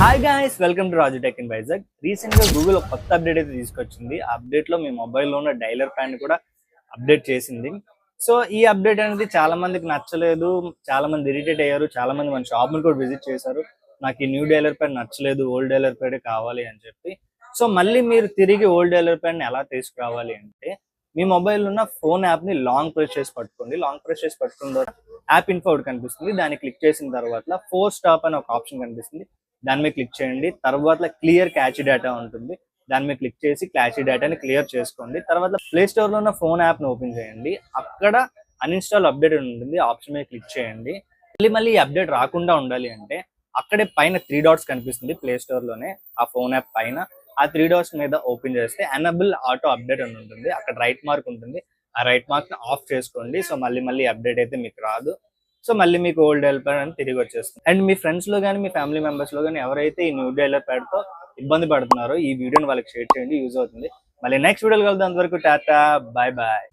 Hi guys, welcome to Raju tech in Vizag. Recent గా Google ఒక కొత్త అప్డేట్ అయితే తీసుకొచ్చింది. ఆ అప్డేట్ లో మీ మొబైల్లో ఉన్న డైలర్ ప్యాన్ కూడా అప్డేట్ చేసింది. సో ఈ అప్డేట్ అనేది చాలా మందికి నచ్చలేదు, చాలా మంది ఇరిటేట్ అయ్యారు, చాలా మంది మన షాప్ కూడా విజిట్ చేశారు. నాకు ఈ న్యూ డైలర్ ప్యాన్ నచ్చలేదు, ఓల్డ్ డైలర్ ప్యాడ్ కావాలి అని చెప్పి. సో మళ్ళీ మీరు తిరిగి ఓల్డ్ డైలర్ ప్యాన్ ఎలా తీసుకురావాలి అంటే, మీ మొబైల్ ఉన్న ఫోన్ యాప్ ని లాంగ్ ప్రెస్ చేసి పట్టుకోండి. లాంగ్ ప్రెస్ చేసి పట్టుకున్న తర్వాత యాప్ ఇన్ఫో ఒకటి కనిపిస్తుంది. దాన్ని క్లిక్ చేసిన తర్వాత ఫోర్ స్టాప్ అని ఒక ఆప్షన్ కనిపిస్తుంది. దాని మీద క్లిక్ చేయండి. తర్వాత క్లియర్ క్యాచ్ డేటా ఉంటుంది. దాని మీద క్లిక్ చేసి క్యాచ్ డేటాని క్లియర్ చేసుకోండి. తర్వాత ప్లే స్టోర్ లో ఉన్న ఫోన్ యాప్ ని ఓపెన్ చేయండి. అక్కడ అన్ఇన్స్టాల్ అప్డేట్ ఉంటుంది, ఆప్షన్ మీద క్లిక్ చేయండి. మళ్ళీ ఈ అప్డేట్ రాకుండా ఉండాలి అంటే అక్కడే పైన 3 డాట్స్ కనిపిస్తుంది ప్లే స్టోర్ లోనే, ఆ ఫోన్ యాప్ పైన. ఆ 3 డాట్స్ మీద ఓపెన్ చేస్తే ఎనబుల్ ఆటో అప్డేట్ అని ఉంటుంది. అక్కడ రైట్ మార్క్ ఉంటుంది. ఆ రైట్ మార్క్ ని ఆఫ్ చేసుకోండి. సో మళ్ళీ అప్డేట్ అయితే మీకు రాదు. సో మళ్ళీ మీకు ఓల్డ్ డైలర్ ప్యాడ్ అని తిరిగి వచ్చేస్తుంది. అండ్ మీ ఫ్రెండ్స్ లో కానీ మీ ఫ్యామిలీ మెంబర్స్ లో కానీ ఎవరైతే ఈ న్యూ డైలర్ ప్యాడ్ తో ఇబ్బంది పడుతున్నారో ఈ వీడియోని వాళ్ళకి షేర్ చేయండి, యూజ్ అవుతుంది. మళ్ళీ నెక్స్ట్ వీడియోలో కలుద్దాం. అంతవరకు టాటా, బాయ్ బాయ్.